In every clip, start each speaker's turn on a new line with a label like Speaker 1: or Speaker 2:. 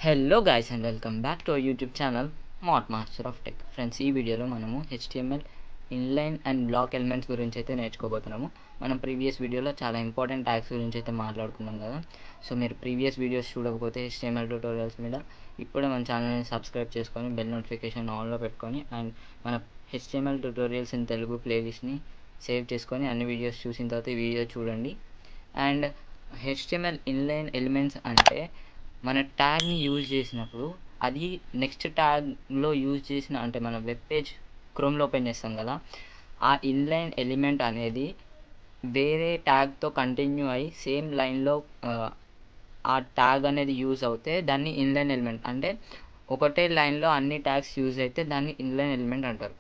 Speaker 1: Hello guys and welcome back to our YouTube channel mat master of tech. Friends, ఈ వీడియోలో మనము HTML inline and block elements గురించి అయితే నేర్చుకోబోతున్నాము. మనం previous వీడియోలో చాలా ఇంపార్టెంట్ ట్యాగ్స్ గురించి అయితే మాట్లాడుకున్నాం కదా. సో మీరు ప్రీవియస్ వీడియోస్ చూడకపోతే HTML ట్యూటోరియల్స్ మీద ఇప్పుడే మన ఛానల్ని సబ్స్క్రైబ్ చేసుకొని బెల్ నోటిఫికేషన్ ఆన్లో పెట్టుకొని అండ్ మన HTML ట్యూటోరియల్స్ ఇన్ తెలుగు ప్లేలిస్ట్ని సేవ్ చేసుకొని అన్ని వీడియోస్ చూసిన తర్వాత ఈ వీడియో చూడండి. అండ్ HTML ఇన్లైన్ ఎలిమెంట్స్ అంటే మన ట్యాగ్ని యూజ్ చేసినప్పుడు అది నెక్స్ట్ ట్యాగ్లో యూజ్ చేసిన అంటే మన వెబ్ పేజ్ క్రోమ్లో ఓపెన్ చేస్తాం కదా, ఆ ఇన్లైన్ ఎలిమెంట్ అనేది వేరే ట్యాగ్తో కంటిన్యూ అయ్యి సేమ్ లైన్లో ఆ ట్యాగ్ అనేది యూజ్ అవుతే దాన్ని ఇన్లైన్ ఎలిమెంట్ అంటే ఒకటే లైన్లో అన్ని ట్యాగ్స్ యూజ్ అయితే దాన్ని ఇన్లైన్ ఎలిమెంట్ అంటారు.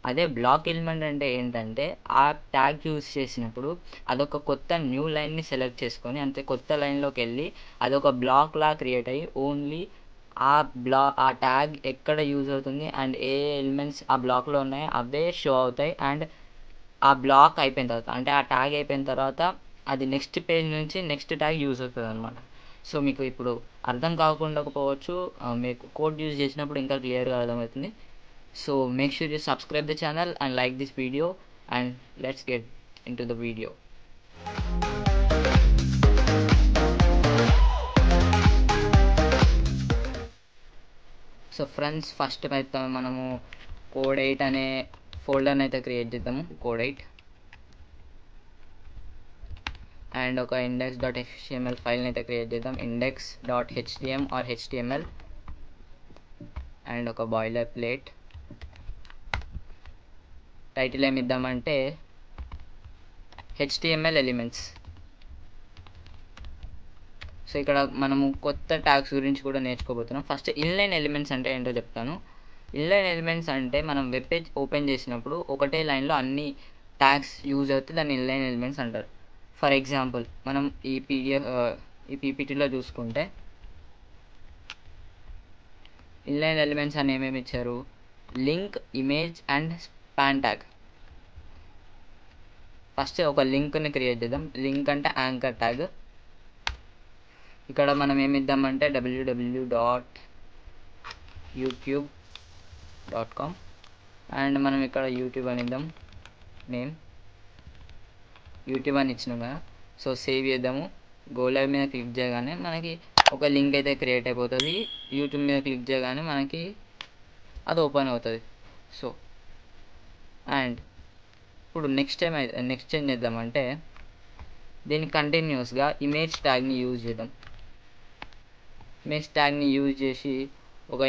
Speaker 1: అదే బ్లాక్ ఎలిమెంట్ అంటే ఏంటంటే ఆ ట్యాగ్ యూజ్ చేసినప్పుడు అదొక కొత్త న్యూ లైన్ని సెలెక్ట్ చేసుకొని అంతే కొత్త లైన్లోకి వెళ్ళి అదొక బ్లాక్లా క్రియేట్ అయ్యి ఓన్లీ ఆ ట్యాగ్ ఎక్కడ యూజ్ అవుతుంది అండ్ ఏ ఎలిమెంట్స్ ఆ బ్లాక్లో ఉన్నాయో అవే షో అవుతాయి. అండ్ ఆ బ్లాక్ అయిపోయిన తర్వాత అంటే ఆ ట్యాగ్ అయిపోయిన తర్వాత అది నెక్స్ట్ పేజ్ నుంచి నెక్స్ట్ ట్యాగ్ యూజ్ అవుతుంది అనమాట. సో మీకు ఇప్పుడు అర్థం కాకపోవచ్చు, మీకు కోడ్ యూజ్ చేసినప్పుడు ఇంకా క్లియర్గా అర్థమవుతుంది. So make sure you subscribe the channel and like this video, and let's get into the video. So friends, first అయితే మనము code8 అనే ఫోల్డర్ని అయితే క్రియేట్ చేద్దాము. code8 అండ్ ఒక index.html ఫైల్ని అయితే క్రియేట్ చేద్దాం. index.htm or html అండ్ ఒక బాయిలర్ ప్లేట్. టైటిల్ ఏమి ఇద్దామంటే HTML ఎలిమెంట్స్. సో ఇక్కడ మనము కొత్త ట్యాగ్స్ గురించి కూడా నేర్చుకోబోతున్నాం. ఫస్ట్ ఇన్లైన్ ఎలిమెంట్స్ అంటే ఏంటో చెప్తాను. ఇన్లైన్ ఎలిమెంట్స్ అంటే మనం వెబ్ పేజ్ ఓపెన్ చేసినప్పుడు ఒకటే లైన్లో అన్ని ట్యాగ్స్ యూజ్ అవుతే దాన్ని ఇన్లైన్ ఎలిమెంట్స్ అంటారు. ఫర్ ఎగ్జాంపుల్ మనం ఈ పీపీటీలో చూసుకుంటే ఇన్లైన్ ఎలిమెంట్స్ అని ఏమేమి ఇచ్చారు, link, image and span tag. First ఒక లింక్ని క్రియేట్ చేద్దాం. లింక్ అంటే యాంకర్ ట్యాగ్. ఇక్కడ మనం ఏమి ఇద్దామంటే www.youtube.com అండ్ మనం ఇక్కడ యూట్యూబ్ అని ఇద్దాం. నేమ్ యూట్యూబ్ అని ఇచ్చినాం కదా. సో సేవ్ చేద్దాము. గో లైవ్ మీద క్లిక్ చేయగానే మనకి ఒక లింక్ అయితే క్రియేట్ అయిపోతుంది. యూట్యూబ్ మీద క్లిక్ చేయగానే మనకి అది ఓపెన్ అవుతుంది. సో అండ్ ఇప్పుడు నెక్స్ట్ ఏం చేద్దామంటే దీన్ని కంటిన్యూస్గా ఇమేజ్ ట్యాగ్ని యూజ్ చేద్దాం. ఇమేజ్ ట్యాగ్ని యూజ్ చేసి ఒక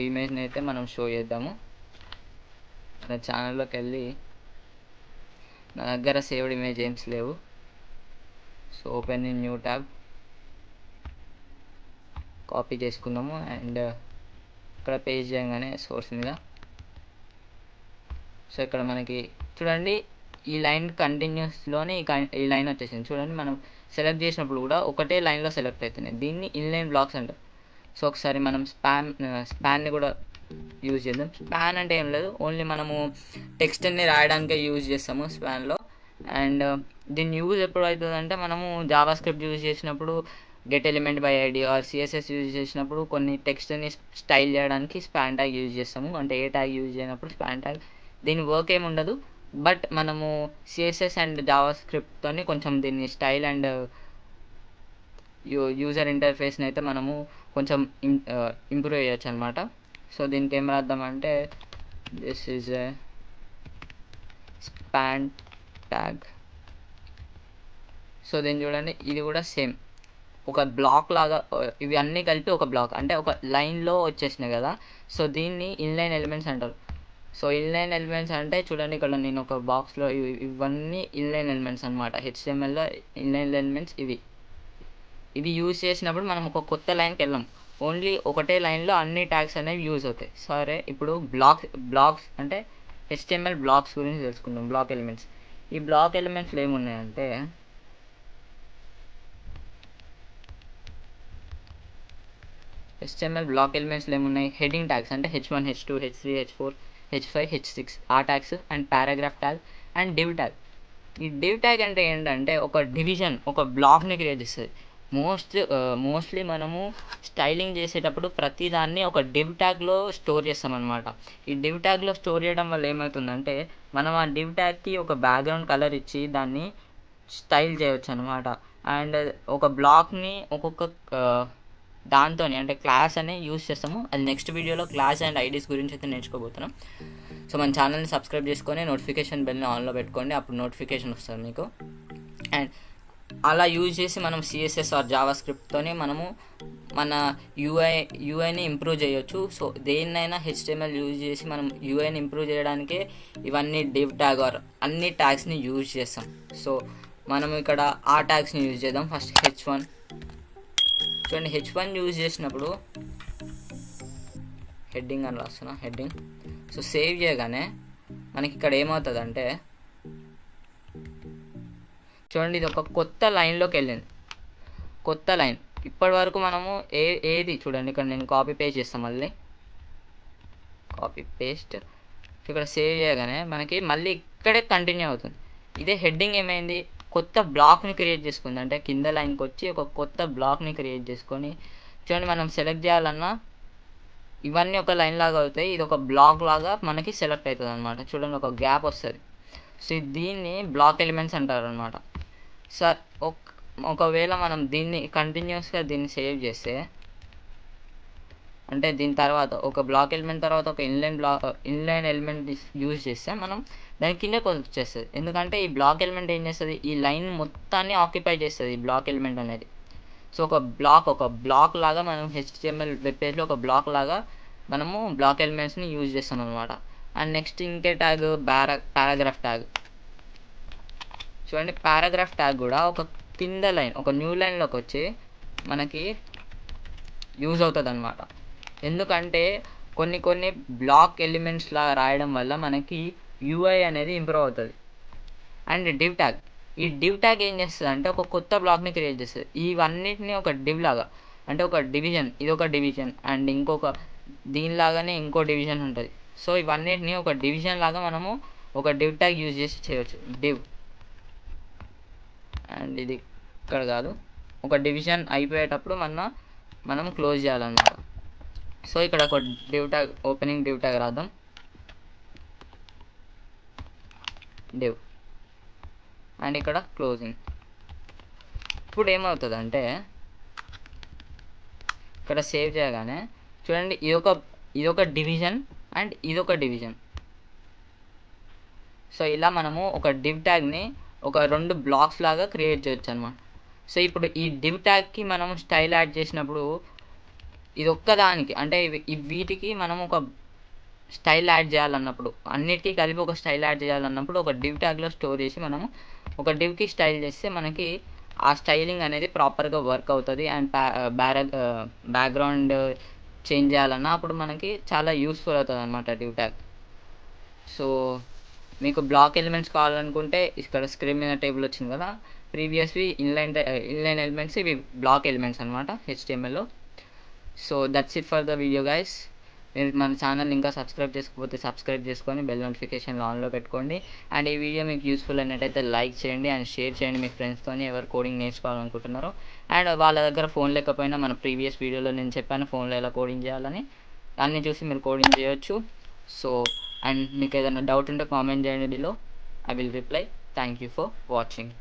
Speaker 1: ఇమేజ్ని అయితే మనం షో చేద్దాము. మన ఛానల్లోకి వెళ్ళి నా దగ్గర సేవ్డ్ ఇమేజ్ ఏమ్స్ లేవు. So open in new tab, copy చేసుకుందాము అండ్ ఇక్కడ పేస్ట్ చేయగానే సోర్స్ మీద. సో ఇక్కడ మనకి చూడండి ఈ లైన్ కంటిన్యూస్లోనే ఈ లైన్ వచ్చేసింది. చూడండి మనం సెలెక్ట్ చేసినప్పుడు కూడా ఒకటే లైన్లో సెలెక్ట్ అవుతున్నాయి. దీన్ని ఇన్లైన్ బ్లాక్స్ అంటారు. సో ఒకసారి మనం స్పాన్ని కూడా యూజ్ చేద్దాం. స్పాన్ అంటే ఏం లేదు, ఓన్లీ మనము టెక్స్ట్ని రాయడానికే యూజ్ చేస్తాము స్పాన్లో. అండ్ దీన్ని యూజ్ ఎప్పుడు అవుతుంది అంటే మనము జావా స్క్రిప్ట్ యూజ్ చేసినప్పుడు get element by ID are CSS use చేసినప్పుడు కొన్ని టెక్స్ట్ని స్టైల్ చేయడానికి స్పాన్ ట్యాగ్ యూజ్ చేస్తాము. అంటే ఏ ట్యాగ్ యూజ్ చేయనప్పుడు స్పాన్ ట్యాగ్. దీని వర్క్ ఏమి ఉండదు, బట్ మనము CSS అండ్ జావా స్క్రిప్ట్తో కొంచెం దీన్ని స్టైల్ అండ్ యూజర్ ఇంటర్ఫేస్ని అయితే మనము కొంచెం ఇంప్రూవ్ చేయొచ్చు అనమాట. సో దీనికి ఏం రాద్దామంటే this is a span tag. So దీన్ని చూడండి, ఇది కూడా సేమ్ ఒక బ్లాక్ లాగా, ఇవి అన్నీ కలిపి ఒక బ్లాక్ అంటే ఒక లైన్లో వచ్చేసినాయి కదా. సో దీన్ని ఇన్లైన్ ఎలిమెంట్స్ అంటారు. సో ఇన్లైన్ ఎలిమెంట్స్ అంటే చూడండి ఇక్కడ నేను ఒక బాక్స్లో ఇవన్నీ ఇన్లైన్ ఎలిమెంట్స్ అనమాట. HTMLలో ఇన్లైన్ ఎలిమెంట్స్ ఇవి యూజ్ చేసినప్పుడు మనం ఒక కొత్త లైన్కి వెళ్ళాం. ఓన్లీ ఒకటే లైన్లో అన్ని ట్యాగ్స్ అనేవి యూజ్ అవుతాయి. సరే ఇప్పుడు బ్లాక్స్ అంటే HTML బ్లాక్స్ గురించి తెలుసుకుందాం. Block elements. ఈ బ్లాక్ ఎలిమెంట్స్లో ఏమున్నాయంటే HTML బ్లాక్ ఎలిమెంట్స్లో ఏమున్నాయి, హెడింగ్ ట్యాగ్స్ అంటే H1, H2, H3, H4, H5, H6 ఆ tags and paragraph tag and div tag. ఈ డివ్ ట్యాగ్ అంటే ఏంటంటే ఒక డివిజన్, ఒక బ్లాక్ని క్రియేట్ చేస్తుంది. మోస్ట్లీ మనము స్టైలింగ్ చేసేటప్పుడు ప్రతిదాన్ని ఒక డివ్ ట్యాగ్లో స్టోర్ చేస్తామన్నమాట. ఈ డివ్ ట్యాగ్లో స్టోర్ చేయడం వల్ల ఏమవుతుందంటే మనం ఆ డివ్ ట్యాగ్కి ఒక బ్యాక్గ్రౌండ్ కలర్ ఇచ్చి దాన్ని స్టైల్ చేయవచ్చు అనమాట. అండ్ ఒక బ్లాక్ని ఒక్కొక్క దాంతో అంటే క్లాస్ అని యూజ్ చేస్తాము. అది నెక్స్ట్ వీడియోలో క్లాస్ అండ్ ఐడీస్ గురించి అయితే నేర్చుకోబోతున్నాం. సో మన ఛానల్ని సబ్స్క్రైబ్ చేసుకొని నోటిఫికేషన్ బెల్ని ఆన్లో పెట్టుకోండి, అప్పుడు నోటిఫికేషన్ వస్తుంది మీకు. అండ్ అలా యూజ్ చేసి మనం సిఎస్ఎస్ ఆర్ జావా స్క్రిప్ట్తోనే మనము మన యూఐని ఇంప్రూవ్ చేయొచ్చు. సో దేన్నైనా హెచ్టిఎంఎల్ యూజ్ చేసి మనం యూఐని ఇంప్రూవ్ చేయడానికే ఇవన్నీ డివ్ ట్యాగ్ ఆర్ అన్ని ట్యాగ్స్ని యూజ్ చేస్తాం. సో మనం ఇక్కడ ఆ ట్యాగ్స్ని యూజ్ చేద్దాం. ఫస్ట్ H1 చూడండి. H1 యూజ్ చేసినప్పుడు హెడ్డింగ్ అని రాస్తున్నా, హెడ్డింగ్. సో సేవ్ చేయగానే మనకి ఇక్కడ ఏమవుతుందంటే చూడండి, ఇది ఒక కొత్త లైన్లోకి వెళ్ళింది. కొత్త లైన్. ఇప్పటి వరకు మనము ఏది చూడండి, ఇక్కడ నేను కాపీ పేస్ట్ చేస్తాను, మళ్ళీ కాపీ పేస్ట్. ఇక్కడ సేవ్ చేయగానే మనకి మళ్ళీ ఇక్కడే కంటిన్యూ అవుతుంది. ఇదే హెడ్డింగ్ ఏమైంది, కొత్త బ్లాక్ని క్రియేట్ చేసుకుంది. అంటే కింద లైన్కి వచ్చి ఒక కొత్త బ్లాక్ని క్రియేట్ చేసుకొని చూడండి, మనం సెలెక్ట్ చేయాలన్నా ఇవన్నీ ఒక లైన్ లాగా అవుతాయి, ఇది ఒక బ్లాక్ లాగా మనకి సెలెక్ట్ అవుతుంది అనమాట. చూడండి, ఒక గ్యాప్ వస్తుంది. సో దీన్ని బ్లాక్ ఎలిమెంట్స్ అంటారు అనమాట. సార్ ఒకవేళ మనం దీన్ని కంటిన్యూస్గా దీన్ని సేవ్ చేస్తే, అంటే దీని తర్వాత ఒక బ్లాక్ ఎలిమెంట్ తర్వాత ఒక ఇన్లైన్ ఎలిమెంట్ యూజ్ చేస్తే మనం దాని కిందకి వచ్చేస్తుంది. ఎందుకంటే ఈ బ్లాక్ ఎలిమెంట్ ఏం చేస్తుంది, ఈ లైన్ మొత్తాన్ని ఆక్యుపై చేస్తుంది ఈ బ్లాక్ ఎలిమెంట్ అనేది. సో ఒక బ్లాక్ లాగా మనం హెచ్టిఎంఎల్ వెబ్ పేజ్లో ఒక బ్లాక్ లాగా మనము బ్లాక్ ఎలిమెంట్స్ని యూజ్ చేస్తాం అనమాట. అండ్ నెక్స్ట్ ఇంకే ట్యాగ్ పారాగ్రాఫ్ ట్యాగ్. చూడండి, పారాగ్రాఫ్ ట్యాగ్ కూడా ఒక కింద లైన్, ఒక న్యూ లైన్లోకి వచ్చి మనకి యూజ్ అవుతుంది అనమాట. ఎందుకంటే కొన్ని బ్లాక్ ఎలిమెంట్స్లా రాయడం వల్ల మనకి యూఐ అనేది ఇంప్రూవ్ అవుతుంది. అండ్ డివ్ ట్యాగ్, ఈ డివ్ ట్యాగ్ ఏం చేస్తుంది అంటే ఒక కొత్త బ్లాక్ని క్రియేట్ చేస్తుంది. ఇవన్నిటిని ఒక డివ్ లాగా, అంటే ఒక డివిజన్, ఇది ఒక డివిజన్ అండ్ ఇంకొక దీనిలాగానే ఇంకో డివిజన్ ఉంటుంది. సో ఇవన్నిటిని ఒక డివిజన్ లాగా మనము ఒక డివ్ ట్యాగ్ యూజ్ చేసి చేయవచ్చు. డివ్ అండ్ ఇది ఇక్కడ కాదు, ఒక డివిజన్ అయిపోయేటప్పుడు మనం క్లోజ్ చేయాలన్నమాట. సో ఇక్కడ ఒక div tag, opening div tag రాద్దాం, డివ్, అండ్ ఇక్కడ క్లోజింగ్. ఇప్పుడు ఏమవుతుందంటే ఇక్కడ సేవ్ చేయగానే చూడండి, ఇదొక డివిజన్ అండ్ ఇదొక డివిజన్. సో ఇలా మనము ఒక డివ్ ట్యాగ్ని ఒక 2 బ్లాక్స్ లాగా క్రియేట్ చేయొచ్చు అనమాట. సో ఇప్పుడు ఈ డివ్ ట్యాగ్కి మనం స్టైల్ యాడ్ చేసినప్పుడు ఇది ఒక్కదానికి, అంటే వీటికి మనం ఒక స్టైల్ యాడ్ చేయాలన్నప్పుడు, అన్నిటికీ కలిపి ఒక స్టైల్ యాడ్ చేయాలన్నప్పుడు ఒక డివ్ ట్యాగ్లో స్టోర్ చేసి మనము ఒక డివ్కి స్టైల్ చేస్తే మనకి ఆ స్టైలింగ్ అనేది ప్రాపర్గా వర్క్ అవుతుంది. అండ్ బ్యాక్గ్రౌండ్ చేంజ్ చేయాలన్నా అప్పుడు మనకి చాలా యూస్ఫుల్ అవుతుంది అనమాట డివ్ ట్యాగ్. సో మీకు బ్లాక్ ఎలిమెంట్స్ కావాలనుకుంటే ఇక్కడ స్క్రీన్ మీద టేబుల్ వచ్చింది కదా, ప్రీవియస్వి ఇన్లైన్ ఎలిమెంట్స్, ఇవి బ్లాక్ ఎలిమెంట్స్ అనమాట హెచ్టిఎంఎల్లో. So that's it for the video guys. మీరు మన ఛానల్ ఇంకా సబ్స్క్రైబ్ చేసుకోకపోతే సబ్స్క్రైబ్ చేసుకొని బెల్ నోటిఫికేషన్ ఆన్లో పెట్టుకోండి. అండ్ ఈ వీడియో మీకు యూస్ఫుల్ అయినట్టయితే లైక్ చేయండి అండ్ షేర్ చేయండి మీ ఫ్రెండ్స్తో, ఎవరు కోడింగ్ నేర్చుకోవాలనుకుంటున్నారో. అండ్ వాళ్ళ దగ్గర ఫోన్ లేకపోయినా మన ప్రీవియస్ వీడియోలో నేను చెప్పాను ఫోన్లో ఎలా కోడింగ్ చేయాలని, దాన్ని చూసి మీరు కోడింగ్ చేయొచ్చు. సో అండ్ మీకు ఏదైనా డౌట్ ఉంటే కామెంట్ చేయండి below, I will reply. Thank you for watching.